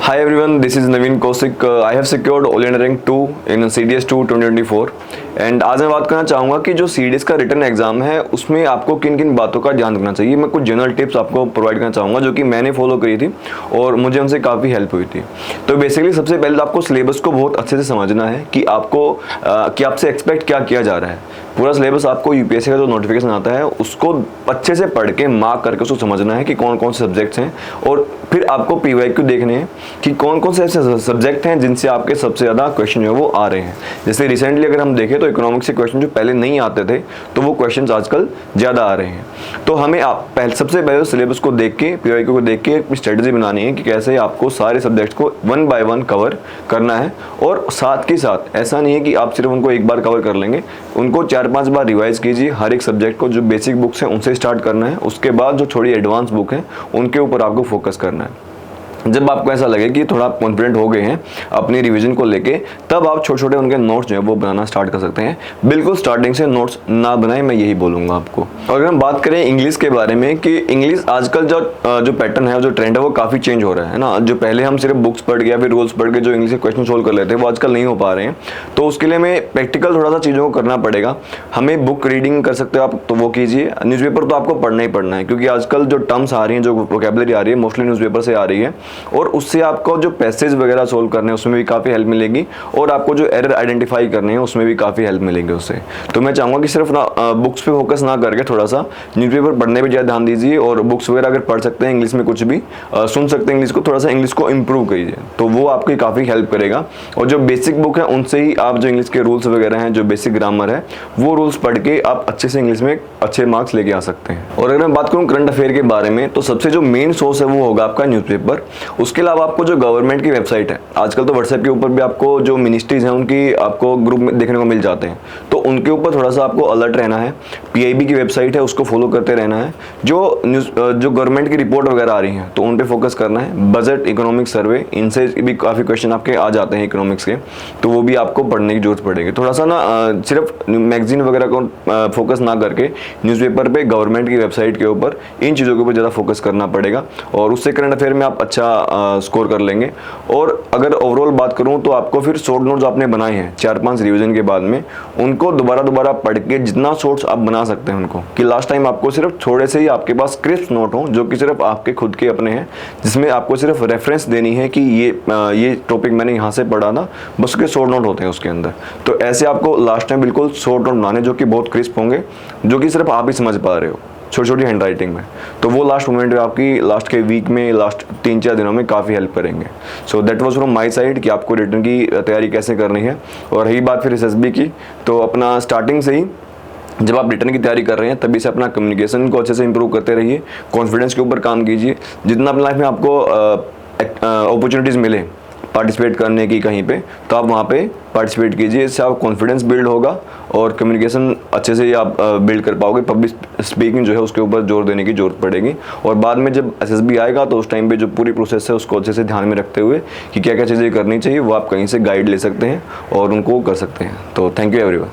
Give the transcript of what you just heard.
Hi everyone, this is Naveen Kosik. I have secured All-India Rank 2 in CDS 2 2024 and आज मैं बात करना चाहूँगा कि जो CDS का रिटन एग्जाम है उसमें आपको किन किन बातों का ध्यान रखना चाहिए। मैं कुछ जनरल टिप्स आपको प्रोवाइड करना चाहूँगा जो कि मैंने फॉलो करी थी और मुझे उनसे काफ़ी हेल्प हुई थी। तो बेसिकली सबसे पहले तो आपको सिलेबस को बहुत अच्छे से समझना है कि आपको कि आपसे एक्सपेक्ट क्या किया जा रहा है। पूरा सिलेबस आपको यूपीएससी का जो नोटिफिकेशन आता है उसको अच्छे से पढ़ के मार्क करके उसको समझना है कि कौन कौन से सब्जेक्ट्स हैं और फिर आपको पीवाईक्यू देखने हैं कि कौन कौन से ऐसे सब्जेक्ट हैं जिनसे आपके सबसे ज़्यादा क्वेश्चन जो है वो आ रहे हैं। जैसे रिसेंटली अगर हम देखें तो इकोनॉमिक्स के क्वेश्चन जो पहले नहीं आते थे तो वो क्वेश्चन आजकल ज़्यादा आ रहे हैं। तो हमें सबसे पहले सिलेबस को देख के पीवाईक्यू को देख के एक स्ट्रेटजी बनानी है कि कैसे आपको सारे सब्जेक्ट्स को 1 बाय 1 कवर करना है। और साथ के साथ ऐसा नहीं है कि आप सिर्फ उनको एक बार कवर कर लेंगे, उनको 4-5 बार रिवाइज कीजिए। हर एक सब्जेक्ट को जो बेसिक बुक्स हैं उनसे स्टार्ट करना है, उसके बाद जो थोड़ी एडवांस बुक है उनके ऊपर आपको फोकस करना है। जब आपको ऐसा लगे कि थोड़ा आप कॉन्फिडेंट हो गए हैं अपनी रिवीजन को लेके, तब आप छोटे छोटे उनके नोट्स जो है वो बनाना स्टार्ट कर सकते हैं। बिल्कुल स्टार्टिंग से नोट्स ना बनाएं, मैं यही बोलूँगा आपको। और अगर हम बात करें इंग्लिश के बारे में कि इंग्लिश आजकल जो पैटर्न है, जो ट्रेंड है वो काफ़ी चेंज हो रहा है ना। जो पहले हम सिर्फ बुक्स पढ़ के या फिर रूल्स पढ़ के जो इंग्लिश के क्वेश्चन सोल्व कर लेते हैं वो आजकल नहीं हो पा रहे हैं। तो उसके लिए हमें प्रैक्टिकल थोड़ा सा चीज़ों को करना पड़ेगा। हमें बुक रीडिंग कर सकते हो आप तो वो कीजिए। न्यूज़पेपर तो आपको पढ़ना ही पढ़ना है क्योंकि आजकल जो टर्म्स आ रही हैं, जो वोकैबुलरी आ रही है, मोस्टली न्यूज़पेपर से आ रही है और उससे आपको जो पैसेज वगैरह सोल्व करने हैं उसमें भी काफ़ी हेल्प मिलेगी और आपको जो एरर आइडेंटिफाई करने हैं उसमें भी काफ़ी हेल्प मिलेंगे उससे। तो मैं चाहूँगा कि सिर्फ बुक्स पे फोकस ना करके थोड़ा सा न्यूज़पेपर पढ़ने पे ज़्यादा ध्यान दीजिए और बुक्स वगैरह अगर पढ़ सकते हैं इंग्लिश में कुछ भी सुन सकते हैं इंग्लिश को, थोड़ा सा इंग्लिश को इम्प्रूव कीजिए तो वो आपकी काफ़ी हेल्प करेगा। और जो बेसिक बुक है उनसे ही आप जो इंग्लिश के रूल्स वगैरह हैं, जो बेसिक ग्रामर है, वो रूल्स पढ़ के आप अच्छे से इंग्लिश में अच्छे मार्क्स लेके आ सकते हैं। और अगर मैं बात करूँ करंट अफेयर के बारे में तो सबसे जो मेन सोर्स है वो होगा आपका न्यूज़पेपर। उसके अलावा आपको जो गवर्नमेंट की वेबसाइट है, आजकल तो व्हाट्सएप के ऊपर भी आपको जो मिनिस्ट्रीज हैं उनकी आपको ग्रुप में देखने को मिल जाते हैं, तो उनके ऊपर थोड़ा सा आपको अलर्ट रहना है। पीआईबी की वेबसाइट है उसको फॉलो करते रहना है। जो गवर्नमेंट की रिपोर्ट वगैरह आ रही हैं तो उन पे फोकस करना है। बजट, इकोनॉमिक सर्वे, इनसे भी काफ़ी क्वेश्चन आपके आ जाते हैं इकोनॉमिक्स के, तो वो भी आपको पढ़ने की जरूरत पड़ेगी। थोड़ा सा ना सिर्फ मैगजीन वगैरह को फोकस ना करके न्यूज़पेपर पे, गवर्नमेंट की वेबसाइट के ऊपर, इन चीज़ों के ऊपर ज़्यादा फोकस करना पड़ेगा और उससे करंट अफेयर में आप अच्छा स्कोर कर लेंगे। और अगर ओवरऑल बात करूं तो आपको फिर शॉर्ट नोट्स आपने बनाए हैं 4-5 रिवीजन के बाद में, उनको दोबारा पढ़ के जितना शॉर्ट्स आप बना सकते हैं उनको, कि लास्ट टाइम आपको सिर्फ थोड़े से ही आपके पास क्रिस्प नोट हो जो कि सिर्फ आपके खुद के अपने हैं, जिसमें आपको सिर्फ रेफरेंस देनी है कि ये टॉपिक मैंने यहाँ से पढ़ा था, बस उसके शॉर्ट नोट होते हैं उसके अंदर। तो ऐसे आपको लास्ट टाइम बिल्कुल शॉर्ट नोट बनाने जो कि बहुत क्रिस्प होंगे, जो कि सिर्फ आप ही समझ पा रहे हो छोटी छोटी हैंड राइटिंग में। तो वो लास्ट मोमेंट में आपकी लास्ट के वीक में, लास्ट 3-4 दिनों में काफ़ी हेल्प करेंगे। So that was from my side कि आपको रिटर्न की तैयारी कैसे करनी है। और रही बात फिर एसएसबी की, तो अपना स्टार्टिंग से ही जब आप रिटर्न की तैयारी कर रहे हैं तभी से अपना कम्युनिकेशन को अच्छे से इंप्रूव करते रहिए, कॉन्फिडेंस के ऊपर काम कीजिए। जितना अपनी लाइफ में आपको अपॉर्चुनिटीज़ मिले पार्टिसिपेट करने की कहीं पे, तो आप वहाँ पे पार्टिसिपेट कीजिए। इससे आप कॉन्फिडेंस बिल्ड होगा और कम्युनिकेशन अच्छे से आप बिल्ड कर पाओगे। पब्लिक स्पीकिंग जो है उसके ऊपर जोर देने की जरूरत पड़ेगी। और बाद में जब एसएसबी आएगा तो उस टाइम पे जो पूरी प्रोसेस है उसको अच्छे से ध्यान में रखते हुए कि क्या क्या चीज़ें करनी चाहिए वो आप कहीं से गाइड ले सकते हैं और उनको कर सकते हैं। तो थैंक यू एवरीवन।